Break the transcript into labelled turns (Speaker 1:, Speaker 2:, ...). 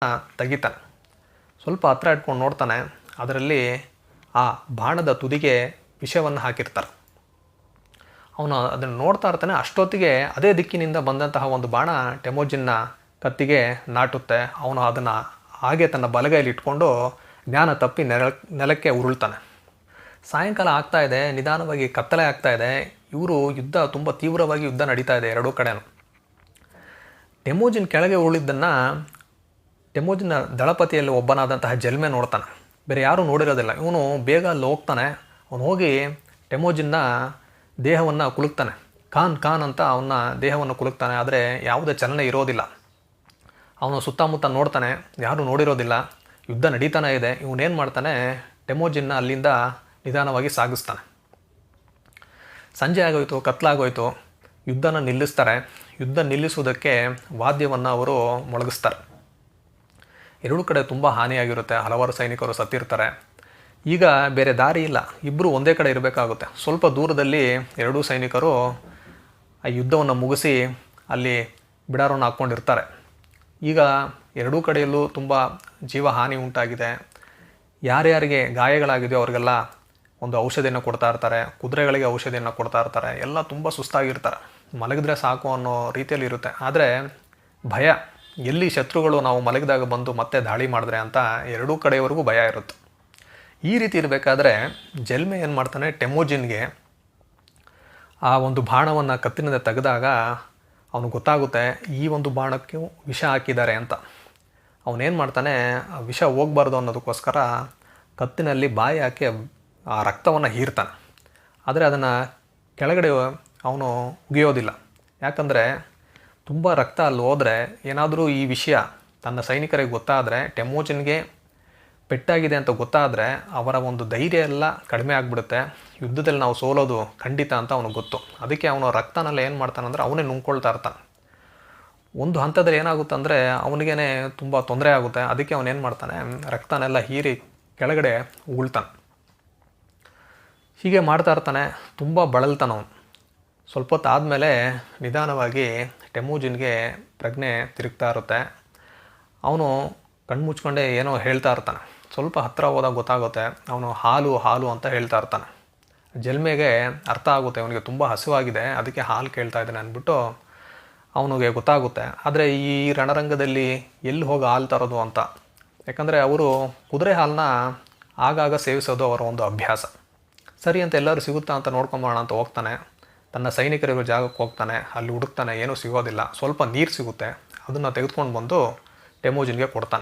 Speaker 1: ತೆಗಿತಾನೆ. ಸ್ವಲ್ಪ ಹತ್ರ ಇಟ್ಕೊಂಡು ನೋಡ್ತಾನೆ. ಅದರಲ್ಲಿ ಆ ಬಾಣದ ತುದಿಗೆ ವಿಷವನ್ನು ಹಾಕಿರ್ತಾರೆ. ಅವನು ಅದನ್ನು ನೋಡ್ತಾ ಇರ್ತಾನೆ. ಅಷ್ಟೊತ್ತಿಗೆ ಅದೇ ದಿಕ್ಕಿನಿಂದ ಬಂದಂತಹ ಒಂದು ಬಾಣ ಟೆಮೋಜಿನ್ನ ಕತ್ತಿಗೆ ನಾಟುತ್ತೆ. ಅವನು ಅದನ್ನು ಹಾಗೆ ತನ್ನ ಬಲಗೈಲಿ ಇಟ್ಕೊಂಡು ಜ್ಞಾನ ತಪ್ಪಿ ನೆಲಕ್ಕೆ ಉರುಳ್ತಾನೆ. ಸಾಯಂಕಾಲ ಆಗ್ತಾ ಇದೆ, ನಿಧಾನವಾಗಿ ಕತ್ತಲೆ ಆಗ್ತಾ ಇದೆ. ಇವರು ಯುದ್ಧ ತುಂಬ ತೀವ್ರವಾಗಿ ಯುದ್ಧ ನಡೀತಾ ಇದೆ ಎರಡೂ ಕಡೆನೂ. ಟೆಮೋಜಿನ್ ಕೆಳಗೆ ಉರುಳಿದ್ದನ್ನು ಟೆಮೋಜಿನ ದಳಪತಿಯಲ್ಲಿ ಒಬ್ಬನಾದಂತಹ ಜಲ್ಮೆ ನೋಡ್ತಾನೆ. ಬೇರೆ ಯಾರೂ ನೋಡಿರೋದಿಲ್ಲ. ಇವನು ಬೇಗ ಅಲ್ಲಿ ಹೋಗ್ತಾನೆ. ಅವನು ಹೋಗಿ ಟೆಮೋಜಿನ್ನ ದೇಹವನ್ನು ಕುಲುಕ್ತಾನೆ. ಖಾನ್ ಖಾನ್ ಅಂತ ಅವನ ದೇಹವನ್ನು ಕುಲುಕ್ತಾನೆ. ಆದರೆ ಯಾವುದೇ ಚಲನೆ ಇರೋದಿಲ್ಲ. ಅವನು ಸುತ್ತಮುತ್ತ ನೋಡ್ತಾನೆ, ಯಾರೂ ನೋಡಿರೋದಿಲ್ಲ. ಯುದ್ಧ ನಡೀತಾನೆ ಇದೆ. ಇವನೇನು ಮಾಡ್ತಾನೆ, ಟೆಮೋಜಿನ್ನ ಅಲ್ಲಿಂದ ನಿಧಾನವಾಗಿ ಸಾಗಿಸ್ತಾನೆ. ಸಂಜೆ ಆಗೋಯ್ತು, ಕತ್ಲಾಗೋಯ್ತು. ಯುದ್ಧನ ನಿಲ್ಲಿಸ್ತಾರೆ. ಯುದ್ಧ ನಿಲ್ಲಿಸುವುದಕ್ಕೆ ವಾದ್ಯವನ್ನು ಅವರು ಮೊಳಗಿಸ್ತಾರೆ. ಎರಡೂ ಕಡೆ ತುಂಬ ಹಾನಿಯಾಗಿರುತ್ತೆ. ಹಲವಾರು ಸೈನಿಕರು ಸತ್ತಿರ್ತಾರೆ. ಈಗ ಬೇರೆ ದಾರಿ ಇಲ್ಲ. ಇಬ್ಬರು ಒಂದೇ ಕಡೆ ಇರಬೇಕಾಗುತ್ತೆ. ಸ್ವಲ್ಪ ದೂರದಲ್ಲಿ ಎರಡೂ ಸೈನಿಕರು ಆ ಯುದ್ಧವನ್ನು ಮುಗಿಸಿ ಅಲ್ಲಿ ಬಿಡಾರವನ್ನು ಹಾಕ್ಕೊಂಡಿರ್ತಾರೆ. ಈಗ ಎರಡೂ ಕಡೆಯಲ್ಲೂ ತುಂಬ ಜೀವ ಹಾನಿ ಉಂಟಾಗಿದೆ. ಯಾರ್ಯಾರಿಗೆ ಗಾಯಗಳಾಗಿದೆಯೋ ಅವ್ರಿಗೆಲ್ಲ ಒಂದು ಔಷಧಿಯನ್ನು ಕೊಡ್ತಾ ಇರ್ತಾರೆ. ಕುದುರೆಗಳಿಗೆ ಔಷಧಿಯನ್ನು ಕೊಡ್ತಾ ಇರ್ತಾರೆ. ಎಲ್ಲ ತುಂಬ ಸುಸ್ತಾಗಿರ್ತಾರೆ. ಮಲಗಿದ್ರೆ ಸಾಕು ಅನ್ನೋ ರೀತಿಯಲ್ಲಿ ಇರುತ್ತೆ. ಆದರೆ ಭಯ, ಎಲ್ಲಿ ಶತ್ರುಗಳು ನಾವು ಮಲಗಿದಾಗ ಬಂದು ಮತ್ತೆ ದಾಳಿ ಮಾಡಿದ್ರೆ ಅಂತ ಎರಡೂ ಕಡೆಯವರೆಗೂ ಭಯ ಇರುತ್ತೆ. ಈ ರೀತಿ ಇರಬೇಕಾದ್ರೆ ಜಲ್ಮೆ ಏನು ಮಾಡ್ತಾನೆ, ಟೆಮೋಜಿನ್ಗೆ ಆ ಒಂದು ಬಾಣವನ್ನು ಕತ್ತಿನಿಂದ ತೆಗೆದಾಗ ಅವನು ಗೊತ್ತಾಗುತ್ತೆ ಈ ಒಂದು ಬಾಣಕ್ಕೆ ವಿಷ ಹಾಕಿದ್ದಾರೆ ಅಂತ. ಅವನೇನು ಮಾಡ್ತಾನೆ, ಆ ವಿಷ ಹೋಗಬಾರ್ದು ಅನ್ನೋದಕ್ಕೋಸ್ಕರ ಕತ್ತಿನಲ್ಲಿ ಬಾಯಿ ಹಾಕಿ ಆ ರಕ್ತವನ್ನು ಹೀರ್ತಾನೆ. ಆದರೆ ಅದನ್ನು ಕೆಳಗಡೆ ಅವನು ಉಗಿಯೋದಿಲ್ಲ. ಯಾಕಂದರೆ ತುಂಬ ರಕ್ತ ಅಲ್ಲಿ ಹೋದರೆ ಏನಾದರೂ ಈ ವಿಷಯ ತನ್ನ ಸೈನಿಕರಿಗೆ ಗೊತ್ತಾದರೆ, ಟೆಮೋಜಿನ್ಗೆ ಪೆಟ್ಟಾಗಿದೆ ಅಂತ ಗೊತ್ತಾದರೆ ಅವರ ಒಂದು ಧೈರ್ಯ ಎಲ್ಲ ಕಡಿಮೆ ಆಗಿಬಿಡುತ್ತೆ. ಯುದ್ಧದಲ್ಲಿ ನಾವು ಸೋಲೋದು ಖಂಡಿತ ಅಂತ ಅವನಿಗೆ ಗೊತ್ತು. ಅದಕ್ಕೆ ಅವನು ರಕ್ತನೆಲ್ಲ ಏನು ಮಾಡ್ತಾನಂದರೆ ಅವನೇ ನುಂಗ್ಕೊಳ್ತಾ ಇರ್ತಾನೆ. ಒಂದು ಹಂತದಲ್ಲಿ ಏನಾಗುತ್ತೆ ಅಂದರೆ ಅವನಿಗೇ ತುಂಬ ತೊಂದರೆ ಆಗುತ್ತೆ. ಅದಕ್ಕೆ ಅವನೇನು ಮಾಡ್ತಾನೆ, ರಕ್ತನೆಲ್ಲ ಹೀರಿ ಕೆಳಗಡೆ ಉಗುಳ್ತಾನೆ. ಹೀಗೆ ಮಾಡ್ತಾ ಇರ್ತಾನೆ. ತುಂಬ ಬಳಲ್ತಾನವನು. ಸ್ವಲ್ಪ ಹೊತ್ತು ಆದಮೇಲೆ ನಿಧಾನವಾಗಿ ಟೆಮೋಜಿನ್ಗೆ ಪ್ರಜ್ಞೆ ತಿರುಗ್ತಾ ಇರುತ್ತೆ. ಅವನು ಕಣ್ಮುಚ್ಕೊಂಡೆ ಏನೋ ಹೇಳ್ತಾ ಇರ್ತಾನೆ. ಸ್ವಲ್ಪ ಹತ್ತಿರ ಹೋದಾಗ ಗೊತ್ತಾಗುತ್ತೆ, ಅವನು ಹಾಲು ಹಾಲು ಅಂತ ಹೇಳ್ತಾ ಇರ್ತಾನೆ. ಜಲ್ಮೆಗೆ ಅರ್ಥ ಆಗುತ್ತೆ, ಅವನಿಗೆ ತುಂಬ ಹಸಿವಾಗಿದೆ, ಅದಕ್ಕೆ ಹಾಲು ಕೇಳ್ತಾ ಇದ್ದಾನೆ ಅಂದ್ಬಿಟ್ಟು ಅವನಿಗೆ ಗೊತ್ತಾಗುತ್ತೆ. ಆದರೆ ಈ ರಣರಂಗದಲ್ಲಿ ಎಲ್ಲಿ ಹೋಗಿ ಹಾಲು ತರೋದು ಅಂತ. ಯಾಕಂದರೆ ಅವರು ಕುದುರೆ ಹಾಲನ್ನ ಆಗಾಗ ಸೇವಿಸೋದು ಅವರ ಒಂದು ಅಭ್ಯಾಸ. ಸರಿ ಅಂತ ಎಲ್ಲರೂ ಸಿಗುತ್ತಾ ಅಂತ ನೋಡ್ಕೊಂಬೋಣ ಅಂತ ಹೋಗ್ತಾನೆ. ತನ್ನ ಸೈನಿಕರಿರೋ ಜಾಗಕ್ಕೆ ಹೋಗ್ತಾನೆ. ಅಲ್ಲಿ ಹುಡುಕ್ತಾನೆ, ಏನೂ ಸಿಗೋದಿಲ್ಲ. ಸ್ವಲ್ಪ ನೀರು ಸಿಗುತ್ತೆ. ಅದನ್ನು ತೆಗೆದುಕೊಂಡು ಬಂದು ಟೆಮೋಜಿನ್ಗೆ ಕೊಡ್ತಾನೆ.